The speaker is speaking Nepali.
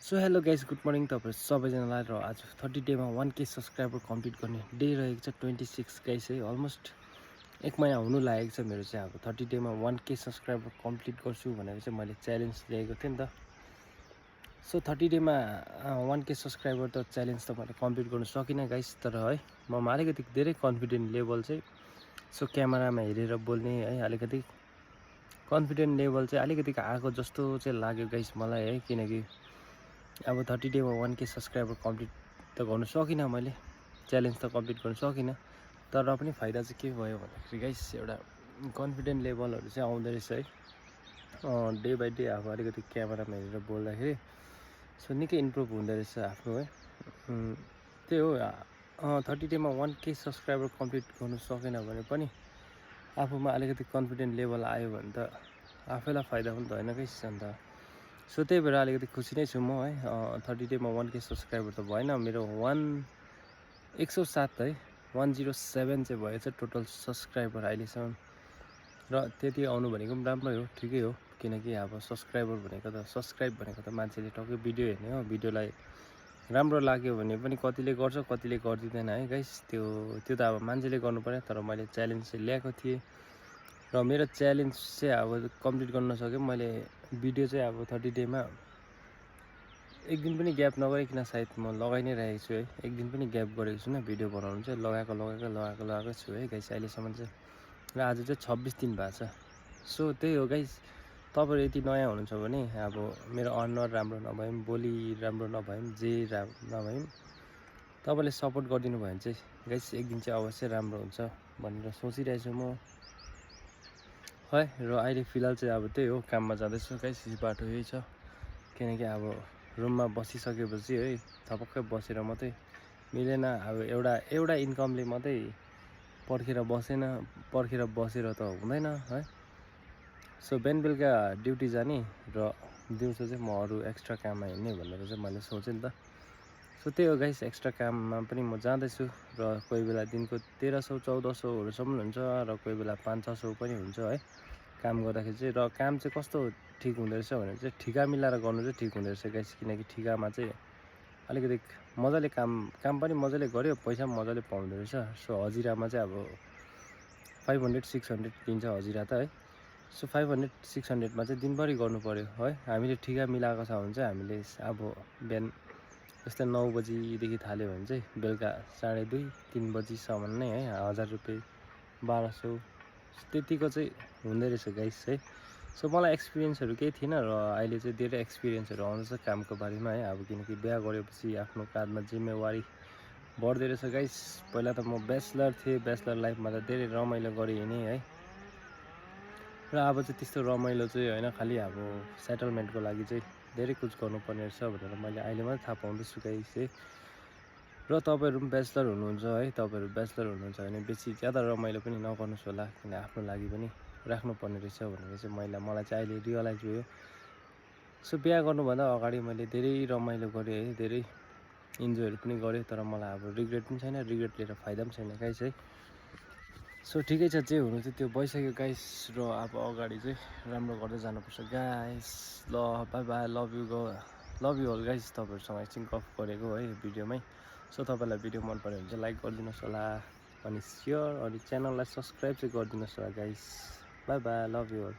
So hello guys, good morning तपाईँ सबैजनालाई। र आज 30 डेमा 1K सब्सक्राइबर कम्प्लिट गर्ने डे रहेको छ 26 गाइस है। अलमोस्ट एक महिना हुनु लागेको छ मेरो चाहिँ। अब 30 डेमा 1K सब्सक्राइबर कम्प्लिट गर्छु भनेर चाहिँ मैले च्यालेन्ज लिएको थिएँ नि त। सो 30 डेमा 1K सब्सक्राइबर त च्यालेन्ज त मैले कम्प्लिट गर्नु सकिनँ गाइस। तर है ममा अलिकति धेरै कन्फिडेन्ट लेभल चाहिँ सो क्यामेरामा हेरेर बोल्ने है अलिकति कन्फिडेन्ट लेभल चाहिँ अलिकति आएको जस्तो चाहिँ लाग्यो गाइस मलाई है। किनकि अब 30 डेमा 1K सब्सक्राइबर कम्प्लिट त गर्नु सकिनँ, मैले च्यालेन्ज त कम्प्लिट गर्नु सकिनँ। तर पनि फाइदा चाहिँ के भयो भन्दाखेरि गाइस एउटा कन्फिडेन्ट लेभलहरू चाहिँ आउँदो रहेछ है। डे बाई डे अब अलिकति क्यामेरामा हेरेर बोल्दाखेरि सो निकै इम्प्रुभ हुँदो रहेछ आफ्नो है। त्यही हो 30 डेमा 1K सब्सक्राइबर कम्प्लिट गर्नु सकेन भने पनि आफूमा अलिकति कन्फिडेन्ट लेभल आयो भने त आफैलाई फाइदा पनि त होइन गाइस। अन्त सो त्यही भएर अलिकति खुसी नै छु म है। 30 डेमा 1K सब्सक्राइबर त भएन मेरो 107 है 107 चाहिँ भएछ टोटल सब्सक्राइबर अहिलेसम्म। र त्यति आउनु भनेको पनि राम्रै हो, ठिकै हो। किनकि अब सब्सक्राइब भनेको त मान्छेले टक्कै भिडियो हेर्ने हो। भिडियोलाई राम्रो लाग्यो भने पनि कतिले गर्छ कतिले गरिदिँदैन है गाइस। त्यो त अब मान्छेले गर्नु पर्यो। तर मैले च्यालेन्ज चाहिँ ल्याएको थिएँ र मेरो च्यालेन्ज चाहिँ अब कम्प्लिट गर्न नसके मैले भिडियो चाहिँ अब 30 डेमा एक दिन पनि ग्याप नगरिकन सायद म लगाइ नै रहेको छु है। एक दिन पनि ग्याप गरेको छुइनँ भिडियो बनाउनु चाहिँ लगाएको छु है गाइस अहिलेसम्म चाहिँ। र आज चाहिँ 26 दिन भएको छ। सो त्यही हो गाइस, तपाईँहरू यदि नयाँ हुनुहुन्छ भने अब मेरो अनुहार राम्रो नभए पनि बोली राम्रो नभए पनि जे नभए पनि तपाईँले सपोर्ट गरिदिनु भयो भने चाहिँ गाइस एक दिन चाहिँ अवश्य राम्रो हुन्छ भनेर सोचिरहेछु म है। र अहिले फिलहाल चाहिँ अब त्यही हो, काममा जाँदैछु गाइस। बाटो यही छ। किनकि अब रुममा बसिसकेपछि है थपक्कै बसेर मात्रै मिलेन। अब एउटा इन्कमले मात्रै पर्खेर बसेर त हुँदैन है। सो बिहान बेलुका ड्युटी जाने र दिउँसो चाहिँ म अरू एक्स्ट्रा काममा हिँड्ने भनेर चाहिँ मैले सोचेँ नि त। सो त्यही हो गाइस, एक्स्ट्रा काममा पनि म जाँदैछु। र कोही बेला दिनको 1300 1400हरूसम्म हुन्छ र कोही बेला 500-600 पनि हुन्छ है काम गर्दाखेरि चाहिँ। र काम चाहिँ कस्तो ठिक हुँदो रहेछ भने चाहिँ ठिका मिलाएर गर्नु चाहिँ ठिक हुँदो रहेछ गाइस। किनकि ठिकामा चाहिँ अलिकति मजाले काम पनि मजाले गऱ्यो, पैसा पनि मजाले पाउँदो रहेछ। सो हजिरामा चाहिँ अब 500-600 दिन्छ हजिरा त है। सो 500-600मा चाहिँ दिनभरि गर्नु पऱ्यो है। हामीले ठिका मिलाएको छ भने चाहिँ हामीले अब बिहान जस्तै 9 बजीदेखि थाल्यो भने चाहिँ बेलुका 2:30-3 बजीसम्म नै है 1000 रुपियाँ 1200 त्यतिको चाहिँ हुँदो रहेछ गाइस है। सो मलाई एक्सपिरियन्सहरू केही थिएन र अहिले चाहिँ धेरै एक्सपिरियन्सहरू आउँदैछ कामको बारेमा है। अब किनकि बिहा गरेपछि आफ्नो काँधमा जिम्मेवारी बढ्दो रहेछ गाइस। पहिला त म ब्याचलर थिएँ, ब्याचलर लाइफमा त धेरै रमाइलो गरेँ हिँडेँ है। र अब चाहिँ त्यस्तो रमाइलो चाहिँ होइन, खालि अब सेटलमेन्टको लागि चाहिँ धेरै कुछ गर्नुपर्ने रहेछ भनेर मैले अहिले मात्रै थाहा पाउँदैछु गाइस है। र तपाईँहरू पनि ब्याचलर हुनुहुन्छ है, तपाईँहरू ब्याचलर हुनुहुन्छ भने बेसी ज्यादा रमाइलो पनि नगर्नुहोस् होला। किन आफ्नो लागि पनि राख्नुपर्ने रहेछ भनेर चाहिँ मलाई चाहिँ अहिले रियलाइज भयो। सो बिहा गर्नुभन्दा अगाडि मैले धेरै रमाइलो गरेँ है, धेरै इन्जोयहरू पनि गरेँ। तर मलाई अब रिग्रेट पनि छैन, रिग्रेट लिएर फाइदा पनि छैन गाइस है। सो ठिकै छ, जे हुनु थियो त्यो भइसक्यो गाइस। र अब अगाडि चाहिँ राम्रो गर्दै जानुपर्छ गाइस। ल bye bye, love you all guys. तपाईँहरूसँग एकछिन गफ गरेको है भिडियोमै। सो तपाईँलाई भिडियो मन पऱ्यो भने चाहिँ लाइक गरिदिनुहोस् होला, अनि सेयर अनि च्यानललाई सब्सक्राइब चाहिँ गरिदिनुहोस् होला guys. Bye bye, love you all.